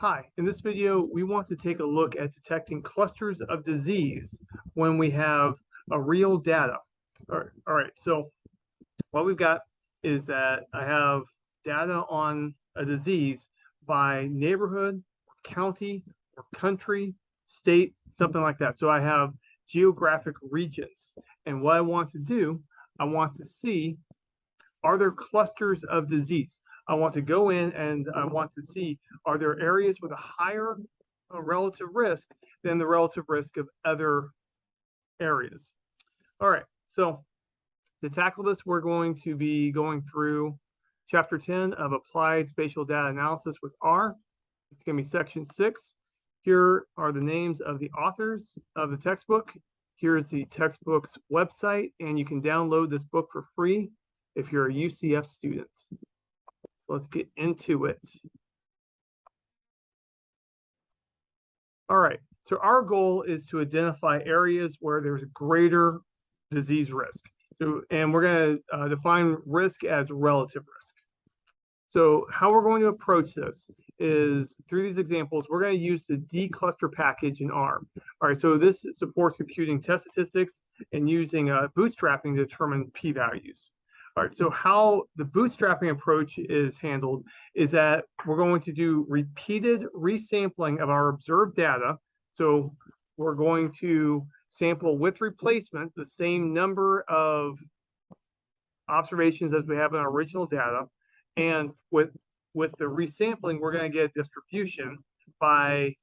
Hi, in this video, we want to take a look at detecting clusters of disease when we have a real data. All right, so what we've got is that I have data on a disease by neighborhood, county, or country, state, something like that. So I have geographic regions. And what I want to do, I want to see, are there clusters of disease? I want to go in and I want to see, are there areas with a higher relative risk than the relative risk of other areas? All right, so to tackle this, we're going to be going through Chapter 10 of Applied Spatial Data Analysis with R. It's going to be Section 6. Here are the names of the authors of the textbook. Here's the textbook's website, and you can download this book for free if you're a UCF student. Let's get into it. All right, so our goal is to identify areas where there's greater disease risk. And we're going to define risk as relative risk. So how we're going to approach this is through these examples, we're going to use the decluster package in R. All right, so this supports computing test statistics and using bootstrapping to determine p-values. All right, so how the bootstrapping approach is handled is that we're going to do repeated resampling of our observed data. So we're going to sample with replacement the same number of observations as we have in our original data. And with the resampling, we're going to get a distribution by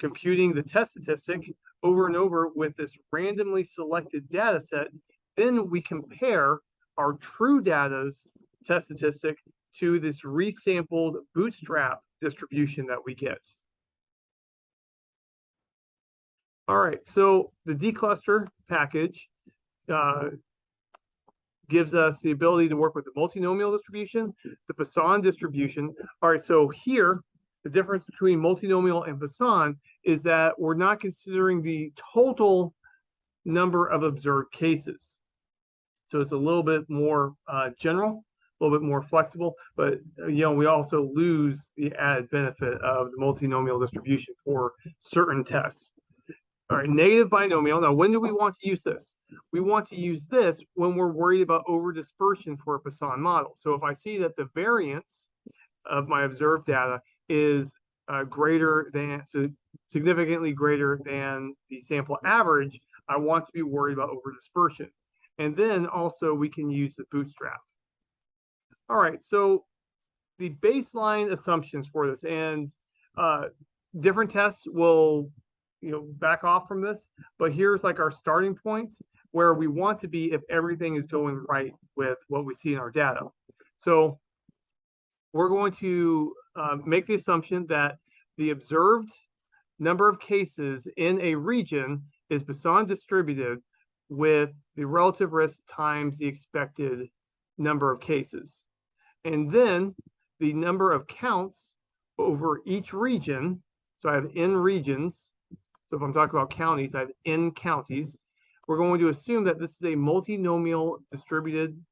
computing the test statistic over and over with this randomly selected data set. Then we compare our true data's test statistic to this resampled bootstrap distribution that we get. All right, so the decluster package gives us the ability to work with the multinomial distribution, the Poisson distribution. All right, so here, the difference between multinomial and Poisson is that we're not considering the total number of observed cases. So it's a little bit more general, a little bit more flexible, but we also lose the added benefit of the multinomial distribution for certain tests. All right, negative binomial. Now, when do we want to use this? We want to use this when we're worried about over-dispersion for a Poisson model. So if I see that the variance of my observed data is greater than, so significantly greater than the sample average, I want to be worried about over-dispersion. And then also we can use the bootstrap. All right, so the baseline assumptions for this, and different tests will back off from this, but here's like our starting point where we want to be if everything is going right with what we see in our data. So we're going to make the assumption that the observed number of cases in a region is Poisson distributed with the relative risk times the expected number of cases. And then the number of counts over each region, so I have n regions. So if I'm talking about counties, I have n counties. We're going to assume that this is a multinomial distributed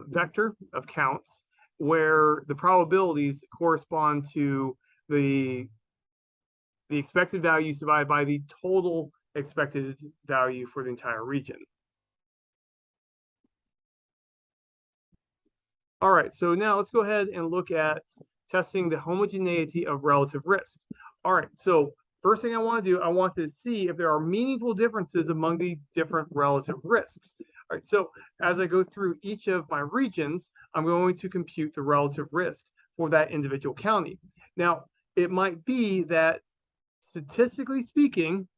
vector of counts where the probabilities correspond to the expected values divided by the total expected value for the entire region. All right, so now let's go ahead and look at testing the homogeneity of relative risk. All right, so first thing I want to do, I want to see if there are meaningful differences among the different relative risks. All right, so as I go through each of my regions, I'm going to compute the relative risk for that individual county. Now, it might be that statistically speaking,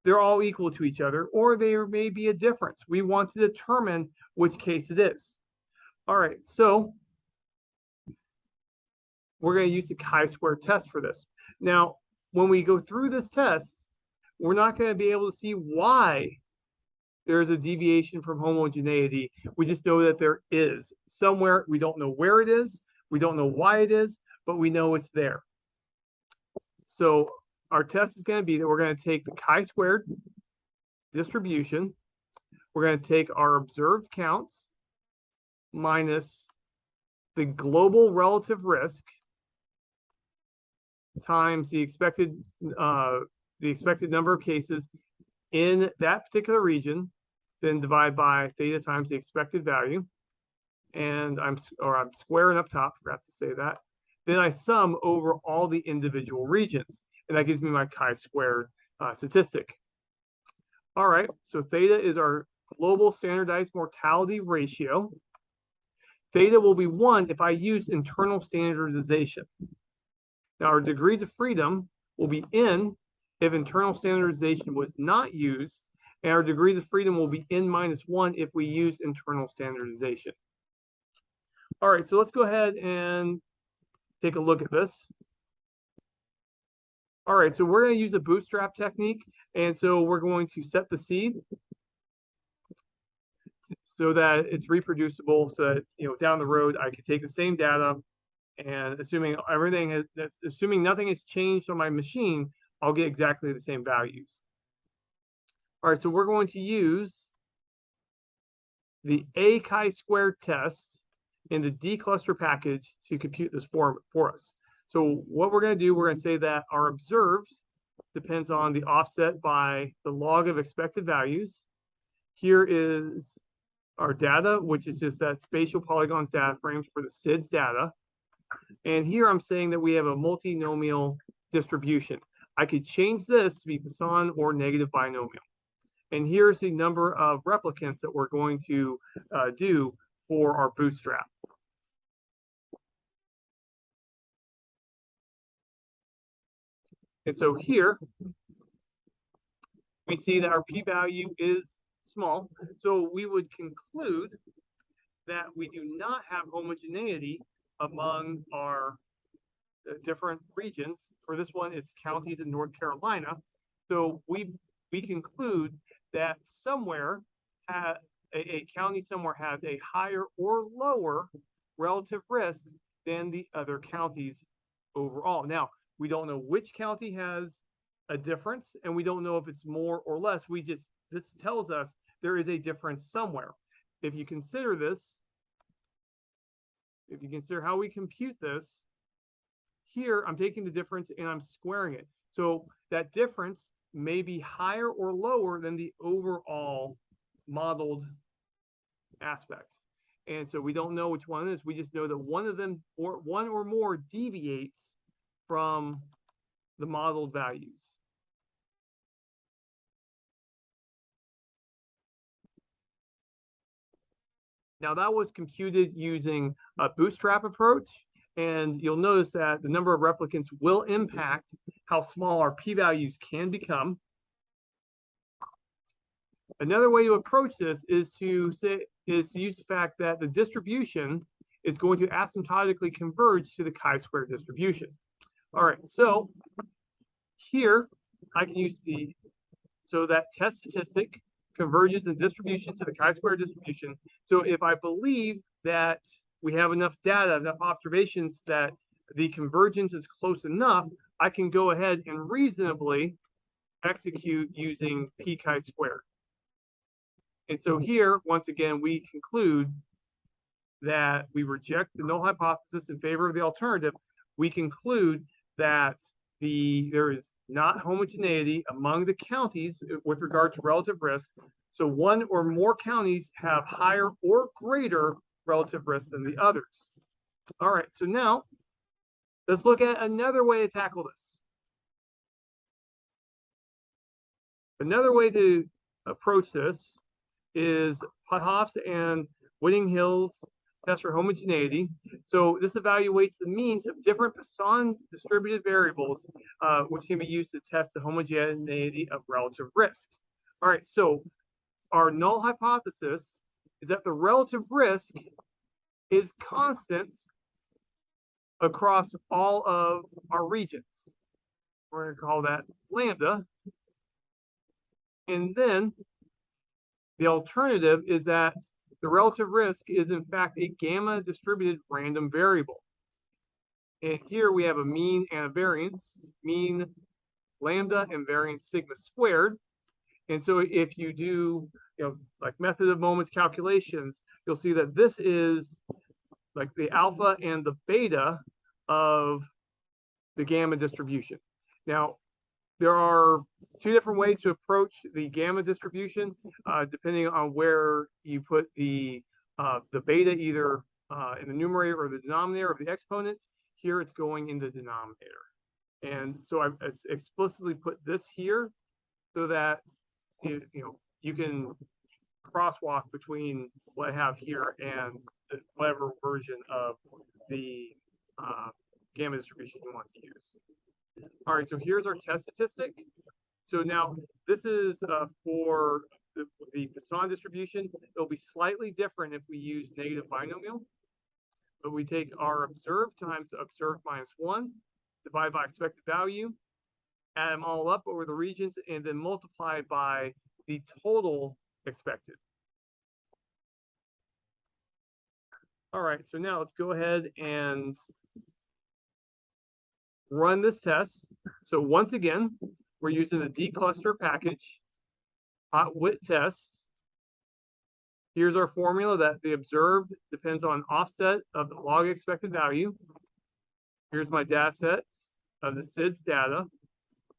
they're all equal to each other, or there may be a difference. We want to determine which case it is. All right, so we're going to use the chi-square test for this. Now, when we go through this test, we're not going to be able to see why there is a deviation from homogeneity. We just know that there is somewhere. We don't know where it is. We don't know why it is, but we know it's there. So our test is going to be that we're going to take the chi-squared distribution. We're going to take our observed counts minus the global relative risk times the expected number of cases in that particular region, then divide by theta times the expected value. And I'm squaring up top, forgot to say that. Then I sum over all the individual regions, and that gives me my chi-squared statistic. All right, so theta is our global standardized mortality ratio. Theta will be 1 if I use internal standardization. Now, our degrees of freedom will be n if internal standardization was not used, and our degrees of freedom will be n minus 1 if we use internal standardization. All right, so let's go ahead and take a look at this. All right, so we're going to use a bootstrap technique, and so we're going to set the seed so that it's reproducible, so that down the road I could take the same data, and assuming nothing has changed on my machine, I'll get exactly the same values. All right, so we're going to use the A chi-squared test in the D-cluster package to compute this for us. So what we're going to do, we're going to say that our observed depends on the offset by the log of expected values. Here is our data, which is just that spatial polygons data frames for the SIDS data. And here I'm saying that we have a multinomial distribution. I could change this to be Poisson or negative binomial. And here's the number of replicants that we're going to do for our bootstrap. And so here we see that our p-value is small. So we would conclude that we do not have homogeneity among our different regions. For this one, it's counties in North Carolina. So we conclude that somewhere a county somewhere has a higher or lower relative risk than the other counties overall. Now, we don't know which county has a difference, and we don't know if it's more or less. This tells us there is a difference somewhere. If you consider how we compute this, here I'm taking the difference and I'm squaring it. So that difference may be higher or lower than the overall modeled aspect. And so we don't know which one it is. We just know that one of them, or one or more, deviates from the modeled values. Now that was computed using a bootstrap approach, and you'll notice that the number of replicants will impact how small our p-values can become. Another way to approach this is to use the fact that the distribution is going to asymptotically converge to the chi-square distribution. All right, so here I can use so that test statistic converges the distribution to the chi-square distribution. So if I believe that we have enough data, enough observations that the convergence is close enough, I can go ahead and reasonably execute using p chi-squared. And so here, once again, we conclude that we reject the null hypothesis in favor of the alternative. We conclude that there is not homogeneity among the counties with regard to relative risk. So one or more counties have higher or greater relative risk than the others. All right, so now let's look at another way to tackle this. Another way to approach this is Pothoff's and Whittinghill's test for homogeneity. So this evaluates the means of different Poisson distributed variables, which can be used to test the homogeneity of relative risks. All right, so our null hypothesis is that the relative risk is constant across all of our regions. We're going to call that lambda. And then the alternative is that the relative risk is in fact a gamma distributed random variable. And here we have a mean and a variance, mean lambda and variance sigma squared. And so if you do, like method of moments calculations, you'll see that this is like the alpha and the beta of the gamma distribution. Now, there are two different ways to approach the gamma distribution, depending on where you put the beta, either in the numerator or the denominator of the exponent. Here it's going in the denominator. And so I've explicitly put this here so that you can crosswalk between what I have here and whatever version of the gamma distribution you want to use. All right, so here's our test statistic. So now this is for the Poisson distribution. It'll be slightly different if we use negative binomial. But we take our observed times observed minus 1, divide by expected value, add them all up over the regions, and then multiply by the total expected. All right, so now let's go ahead and run this test. So once again, we're using the decluster package, hot wit test. Here's our formula that the observed depends on offset of the log expected value. Here's my data set of the SIDS data.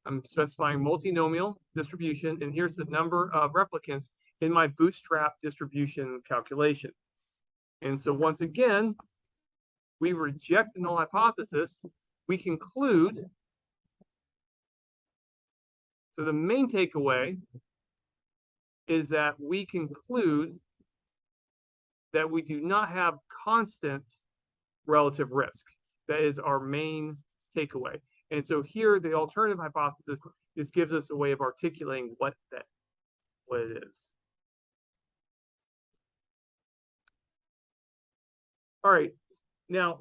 I'm specifying multinomial distribution, and here's the number of replicants in my bootstrap distribution calculation. And so once again, we reject the null hypothesis. We conclude. So the main takeaway is that we conclude that we do not have constant relative risk. That is our main takeaway. And so here, the alternative hypothesis just gives us a way of articulating what it is. All right, now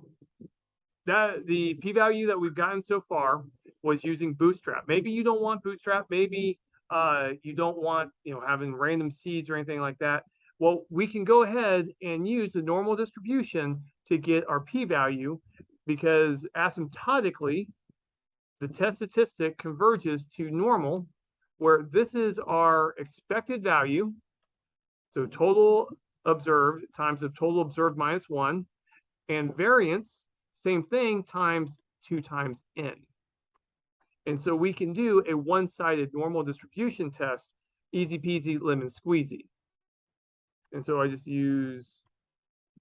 that the p-value that we've gotten so far was using Bootstrap. Maybe you don't want Bootstrap. Maybe you don't want having random seeds or anything like that. Well, we can go ahead and use the normal distribution to get our p-value, because asymptotically, the test statistic converges to normal, where this is our expected value. So total observed times the total observed minus 1, and variance, same thing, times 2 times n. And so we can do a one-sided normal distribution test, easy peasy, lemon squeezy. And so I just use,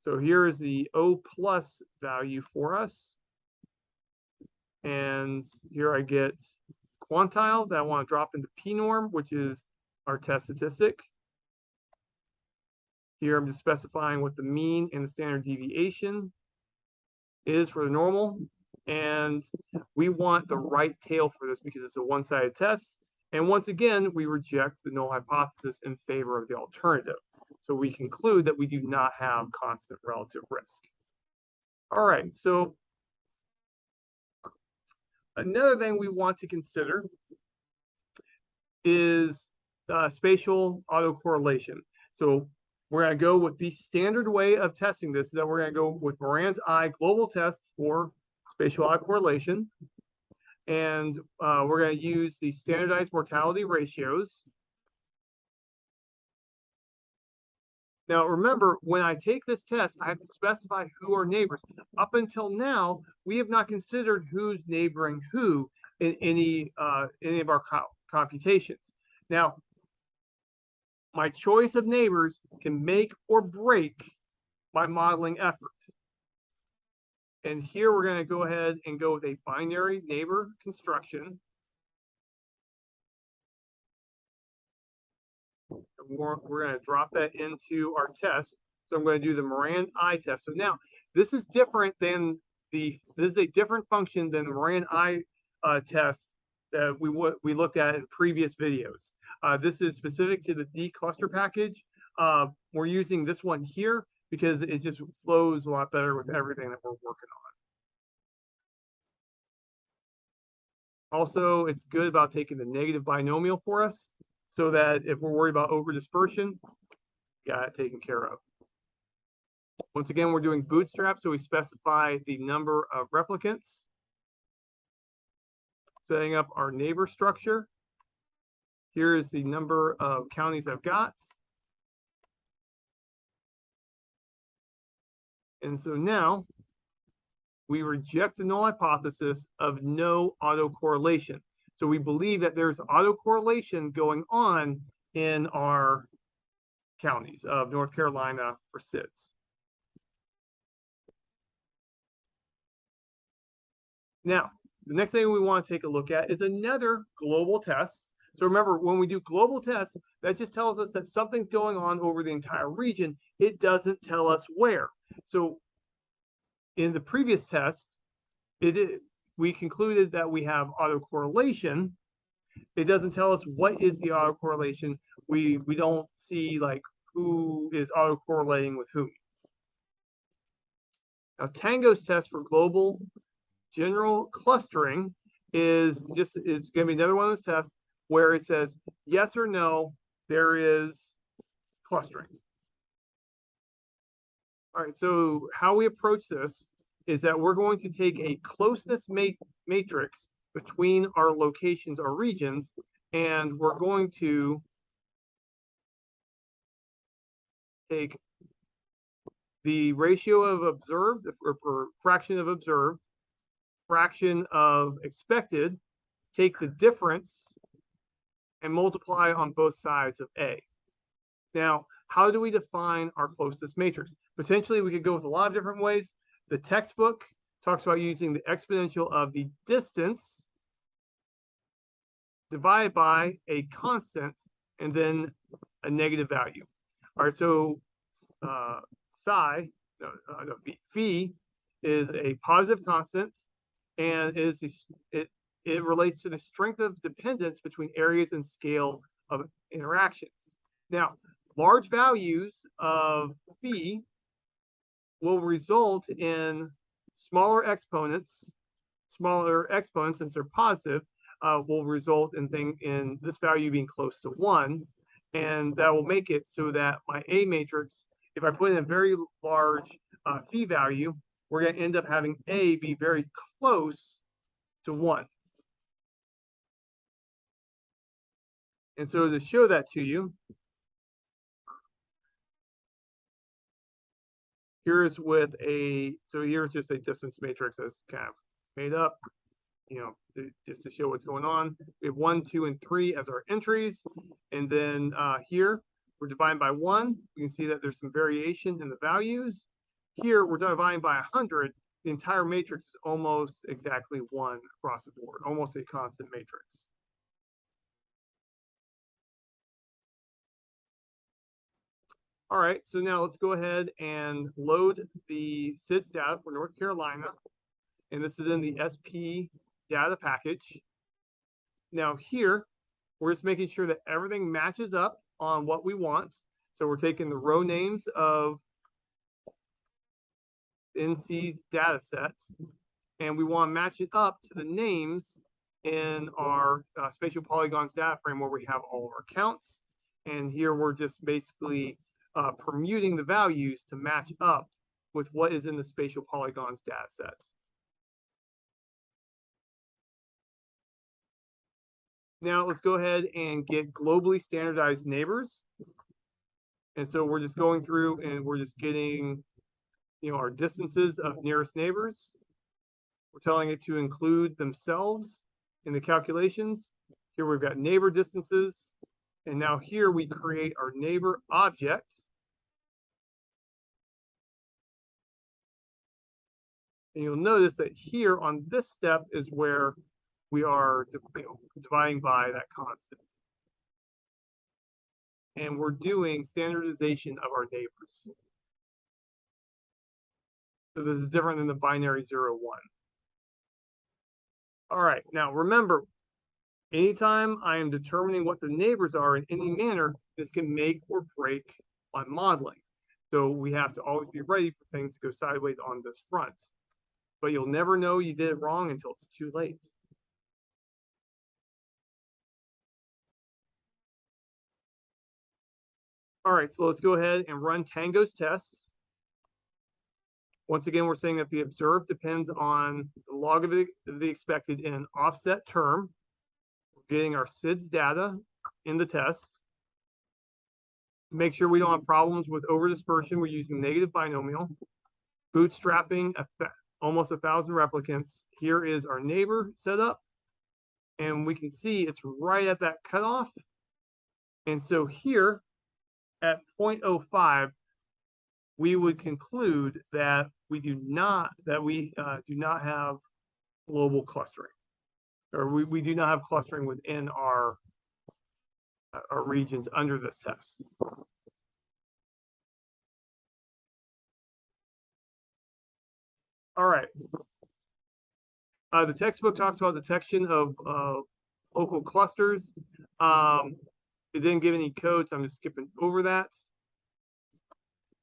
so here is the O plus value for us. And here I get quantile that I want to drop into P norm, which is our test statistic. Here I'm just specifying what the mean and the standard deviation is for the normal. And we want the right tail for this because it's a one-sided test. And once again, we reject the null hypothesis in favor of the alternative. So we conclude that we do not have constant relative risk. All right, so another thing we want to consider is spatial autocorrelation. So we're going to go with the standard way of testing this, is that we're going to go with Moran's I global test for spatial autocorrelation. And we're going to use the standardized mortality ratios. Now, remember, when I take this test, I have to specify who are neighbors. Up until now, we have not considered who's neighboring who in any of our computations. Now, my choice of neighbors can make or break my modeling effort. And here we're going to go ahead and go with a binary neighbor construction. We're going to drop that into our test. So I'm going to do the Moran I test. So now this is different than this is a different function than the Moran I test that we looked at in previous videos. This is specific to the decluster package. We're using this one here because it just flows a lot better with everything that we're working on. Also, it's good about taking the negative binomial for us, so that if we're worried about over dispersion, got it taken care of. Once again, we're doing bootstrap, so we specify the number of replicants. Setting up our neighbor structure. Here is the number of counties I've got. And so now we reject the null hypothesis of no autocorrelation. So we believe that there's autocorrelation going on in our counties of North Carolina for SIDS. Now, the next thing we want to take a look at is another global test. So remember, when we do global tests, that just tells us that something's going on over the entire region. It doesn't tell us where. So in the previous test, we concluded that we have autocorrelation. It doesn't tell us what is the autocorrelation. We don't see like who is autocorrelating with whom. Now, Tango's test for global general clustering is going to be another one of those tests where it says yes or no, there is clustering. All right, so how we approach this is that we're going to take a closeness matrix between our locations or regions, and we're going to take the ratio of observed, or fraction of observed, fraction of expected, take the difference, and multiply on both sides of A. Now, how do we define our closeness matrix? Potentially, we could go with a lot of different ways. The textbook talks about using the exponential of the distance divided by a constant and then a negative value. All right, so phi is a positive constant, and it relates to the strength of dependence between areas and scale of interactions. Now, large values of phi will result in smaller exponents. Smaller exponents, since they're positive, will result in this value being close to 1, and that will make it so that my A matrix, if I put in a very large phi value, we're going to end up having A be very close to 1. And so to show that to you, here's just a distance matrix that's kind of made up, just to show what's going on. We have 1, 2, and 3 as our entries. And then here, we're dividing by 1. You can see that there's some variation in the values. Here, we're dividing by 100. The entire matrix is almost exactly 1 across the board, almost a constant matrix. All right, so now let's go ahead and load the SIDS data for North Carolina. And this is in the SP data package. Now here, we're just making sure that everything matches up on what we want. So we're taking the row names of NC's data sets, and we want to match it up to the names in our spatial polygons data frame where we have all of our counts. And here we're just basically permuting the values to match up with what is in the spatial polygons data sets. Now let's go ahead and get globally standardized neighbors. And so we're just going through and we're just getting, our distances of nearest neighbors. We're telling it to include themselves in the calculations. Here we've got neighbor distances. And now here we create our neighbor object. And you'll notice that here on this step is where we are dividing by that constant. And we're doing standardization of our neighbors. So this is different than the binary 0, 1. All right, now remember, anytime I am determining what the neighbors are in any manner, this can make or break my modeling. So we have to always be ready for things to go sideways on this front. But you'll never know you did it wrong until it's too late. All right, so let's go ahead and run Tango's tests. Once again, we're saying that the observed depends on the log of the expected in an offset term. We're getting our SIDS data in the test. Make sure we don't have problems with overdispersion. We're using negative binomial. Bootstrapping almost 1,000 replicants. Here is our neighbor setup, and we can see it's right at that cutoff. And so here at 0.05, we would conclude that we do not have global clustering, or we do not have clustering within our regions under this test. All right. The textbook talks about detection of local clusters. It didn't give any codes, so I'm just skipping over that.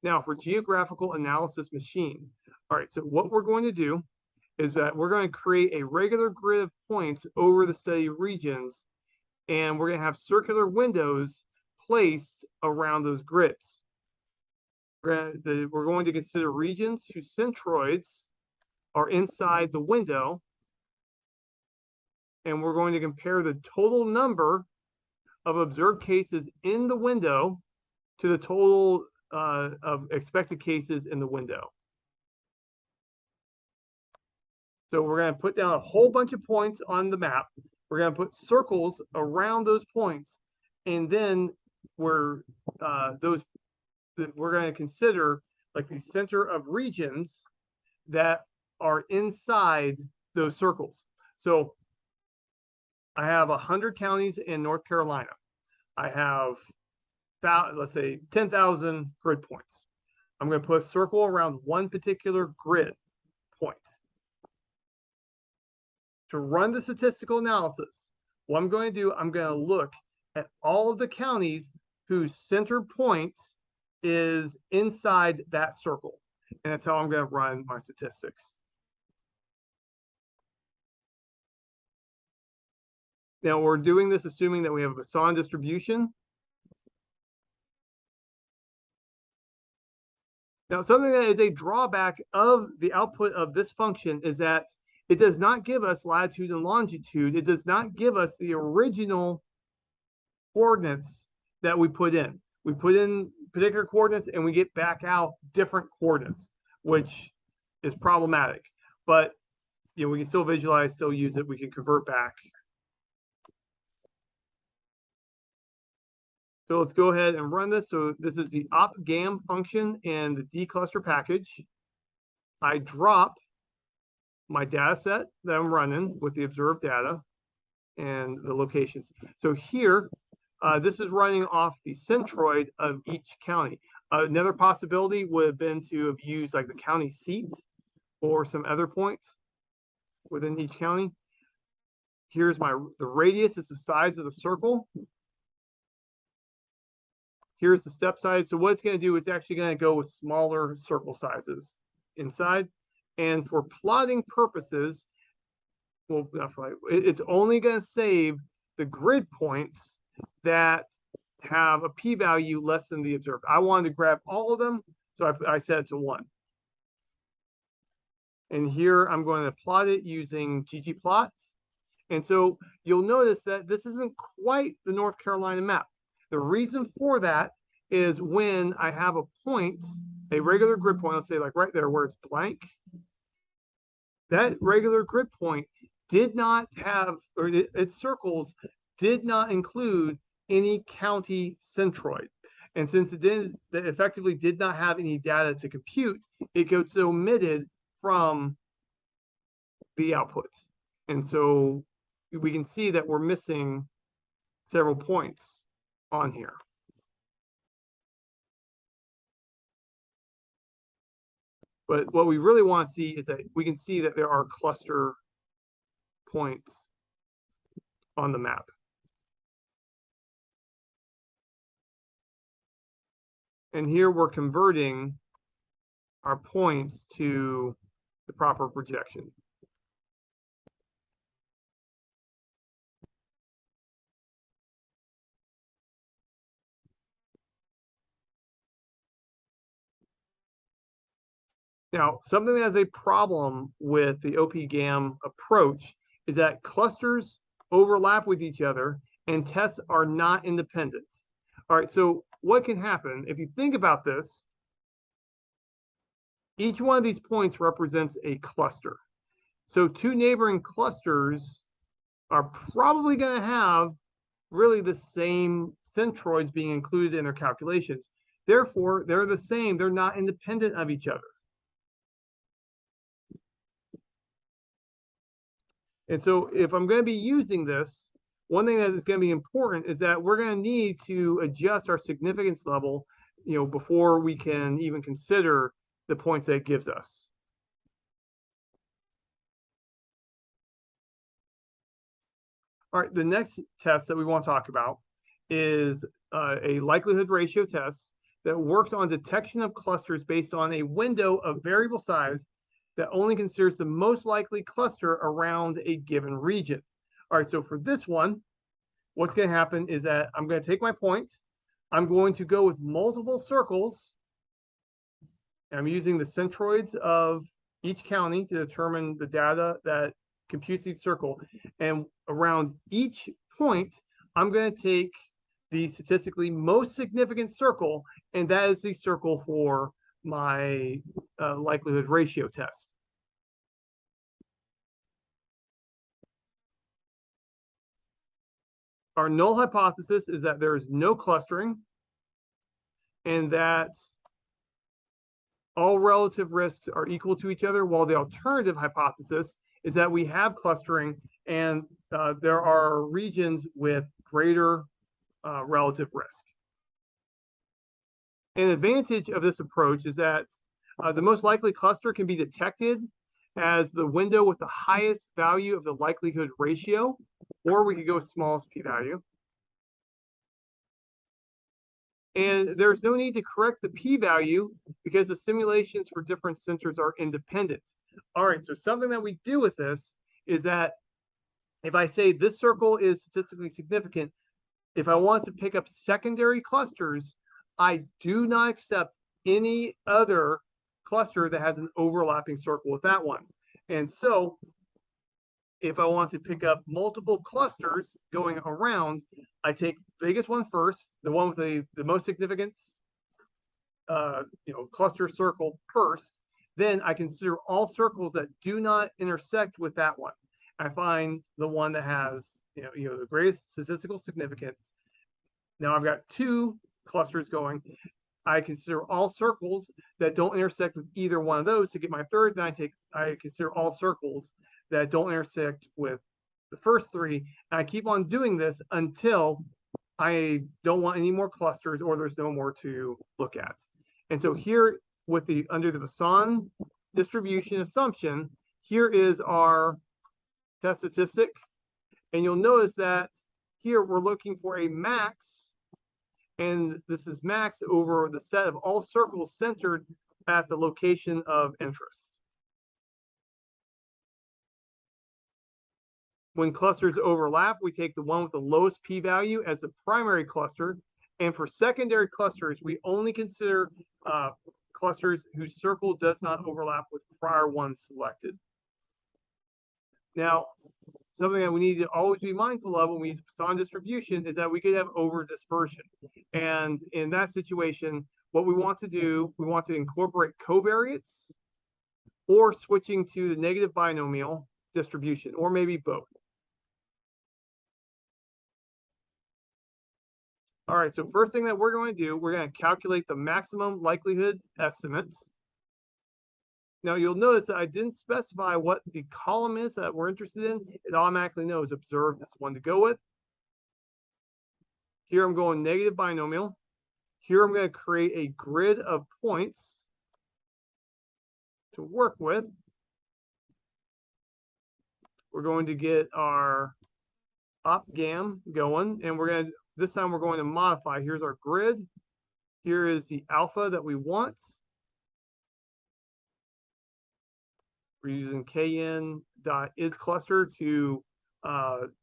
Now, for geographical analysis machine. All right, so what we're going to do is that we're going to create a regular grid of points over the study regions, and we're going to have circular windows placed around those grids. We're going to consider regions whose centroids are inside the window, and we're going to compare the total number of observed cases in the window to the total of expected cases in the window. So we're going to put down a whole bunch of points on the map. We're going to put circles around those points, and then we're going to consider like the center of regions that are inside those circles. So I have 100 counties in North Carolina. I have, let's say, 10,000 grid points. I'm going to put a circle around one particular grid point. To run the statistical analysis, what I'm going to do, I'm going to look at all of the counties whose center point is inside that circle. And that's how I'm going to run my statistics. Now we're doing this assuming that we have a Poisson distribution. Now something that is a drawback of the output of this function is that it does not give us latitude and longitude. It does not give us the original coordinates that we put in. We put in particular coordinates and we get back out different coordinates, which is problematic. But you know, we can still visualize, still use it. We can convert back. So let's go ahead and run this. So this is the opgam function in the dcluster package. I drop my data set that I'm running with the observed data and the locations. So here, this is running off the centroid of each county. Another possibility would have been to have used like the county seat or some other points within each county. Here's the radius is the size of the circle. Here's the step size. So what it's going to do, it's actually going to go with smaller circle sizes inside. And for plotting purposes, well, it's only going to save the grid points that have a p-value less than the observed. I wanted to grab all of them, so I set it to 1. And here I'm going to plot it using ggplot. And so you'll notice that this isn't quite the North Carolina map. The reason for that is when I have a point, a regular grid point, let's say like right there where it's blank, that regular grid point did not have, or its circles did not include any county centroid. And since it effectively did not have any data to compute, it gets omitted from the output. And so we can see that we're missing several points on here. But what we really want to see is that we can see that there are cluster points on the map. And here we're converting our points to the proper projection. Now, something that has a problem with the OPGAM approach is that clusters overlap with each other and tests are not independent. All right, so what can happen if you think about this? Each one of these points represents a cluster. So two neighboring clusters are probably going to have really the same centroids being included in their calculations. Therefore, they're the same. They're not independent of each other. And so if I'm going to be using this, one thing that is going to be important is that we're going to need to adjust our significance level, before we can even consider the points that it gives us. All right, the next test that we want to talk about is a likelihood ratio test that works on detection of clusters based on a window of variable size that only considers the most likely cluster around a given region. All right, so for this one, what's going to happen is that I'm going to take my point. I'm going to go with multiple circles. I'm using the centroids of each county to determine the data that computes each circle. And around each point, I'm going to take the statistically most significant circle, and that is the circle for my likelihood ratio test. Our null hypothesis is that there is no clustering and that all relative risks are equal to each other, while the alternative hypothesis is that we have clustering and there are regions with greater relative risk. An advantage of this approach is that the most likely cluster can be detected as the window with the highest value of the likelihood ratio, or we could go with smallest p-value. And there's no need to correct the p-value because the simulations for different centers are independent. All right, so something that we do with this is that if I say this circle is statistically significant, if I want to pick up secondary clusters, I do not accept any other cluster that has an overlapping circle with that one. And so if I want to pick up multiple clusters going around, I take the biggest one first, the one with the most significant cluster circle first. Then I consider all circles that do not intersect with that one. I find the one that has the greatest statistical significance. Now I've got two clusters going. I consider all circles that don't intersect with either one of those to get my third. Then I consider all circles that don't intersect with the first three. And I keep on doing this until I don't want any more clusters or there's no more to look at. And so here with under the Poisson distribution assumption, here is our test statistic. And you'll notice that here we're looking for a max, and this is max over the set of all circles centered at the location of interest. When clusters overlap, we take the one with the lowest p-value as the primary cluster. And for secondary clusters, we only consider clusters whose circle does not overlap with prior ones selected. Now, something that we need to always be mindful of when we use Poisson distribution is that we could have over dispersion. And in that situation, what we want to do, we want to incorporate covariates or switching to the negative binomial distribution, or maybe both. All right, so first thing that we're going to do, we're going to calculate the maximum likelihood estimates. Now you'll notice that I didn't specify what the column is that we're interested in. It automatically knows observe this one to go with. Here I'm going negative binomial. Here I'm going to create a grid of points to work with. We're going to get our opgam going, and this time we're going to modify. Here's our grid. Here is the alpha that we want. We're using kn.isCluster to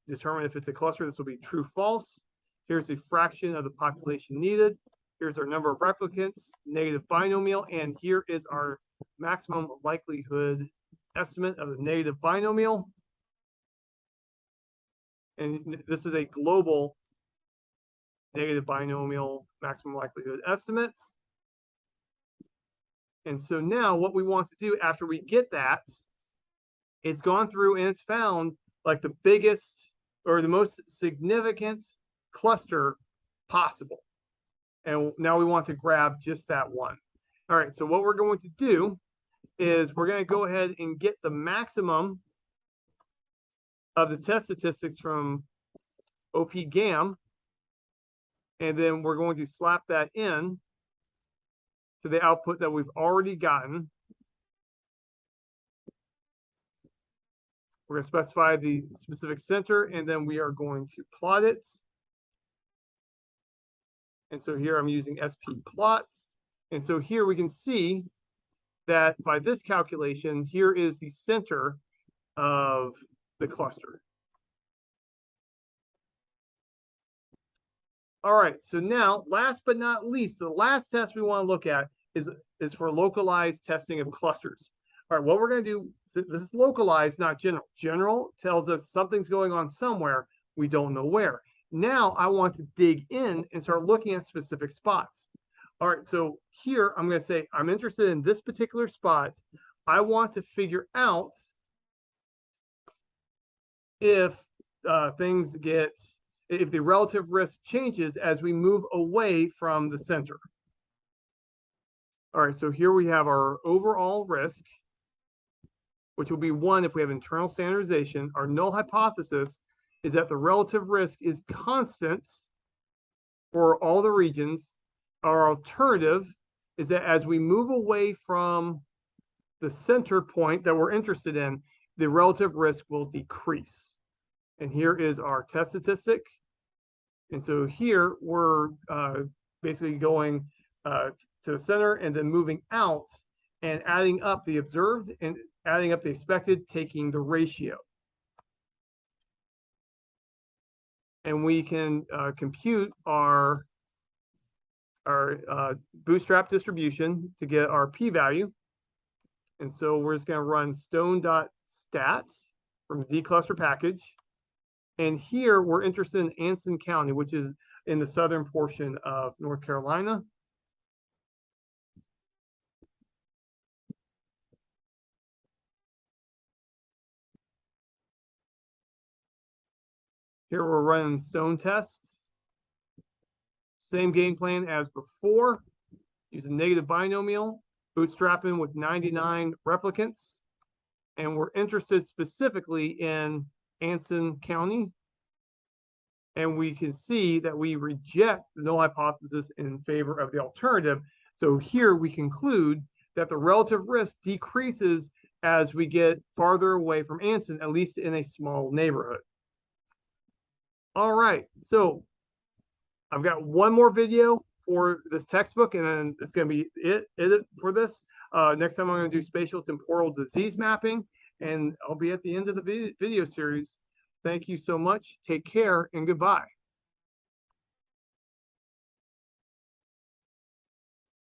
determine if it's a cluster. This will be true, false. Here's the fraction of the population needed. Here's our number of replicants, negative binomial, and here is our maximum likelihood estimate of the negative binomial. And this is a global negative binomial maximum likelihood estimates. And so now what we want to do after we get that, it's gone through and it's found like the biggest or the most significant cluster possible. And now we want to grab just that one. All right, so what we're going to do is we're going to go ahead and get the maximum of the test statistics from OP-GAM, and then we're going to slap that in to the output that we've already gotten. We're going to specify the specific center, and then we are going to plot it. And so here I'm using SP plots. And so here we can see that by this calculation, here is the center of the cluster. All right, so now, last but not least, the last test we want to look at is for localized testing of clusters. All right, what we're going to do, so this is localized, not general. General tells us something's going on somewhere, we don't know where. Now I want to dig in and start looking at specific spots. All right, so here I'm going to say I'm interested in this particular spot. I want to figure out if if the relative risk changes as we move away from the center. All right, so here we have our overall risk, which will be 1 if we have internal standardization. Our null hypothesis is that the relative risk is constant for all the regions. Our alternative is that as we move away from the center point that we're interested in, the relative risk will decrease. And here is our test statistic. And so here we're basically going to the center and then moving out and adding up the observed and adding up the expected, taking the ratio. And we can compute our bootstrap distribution to get our p-value. And so we're just going to run stone.stat from the dcluster package. And here we're interested in Anson County, which is in the southern portion of North Carolina. Here we're running stone tests. Same game plan as before, using negative binomial, bootstrapping with 99 replicants. And we're interested specifically in Anson County. And we can see that we reject the null hypothesis in favor of the alternative. So here we conclude that the relative risk decreases as we get farther away from Anson, at least in a small neighborhood. All right, so I've got one more video for this textbook, and then it's going to be it for this. Next time I'm going to do spatial temporal disease mapping, and I'll be at the end of the video series. Thank you so much. Take care and goodbye.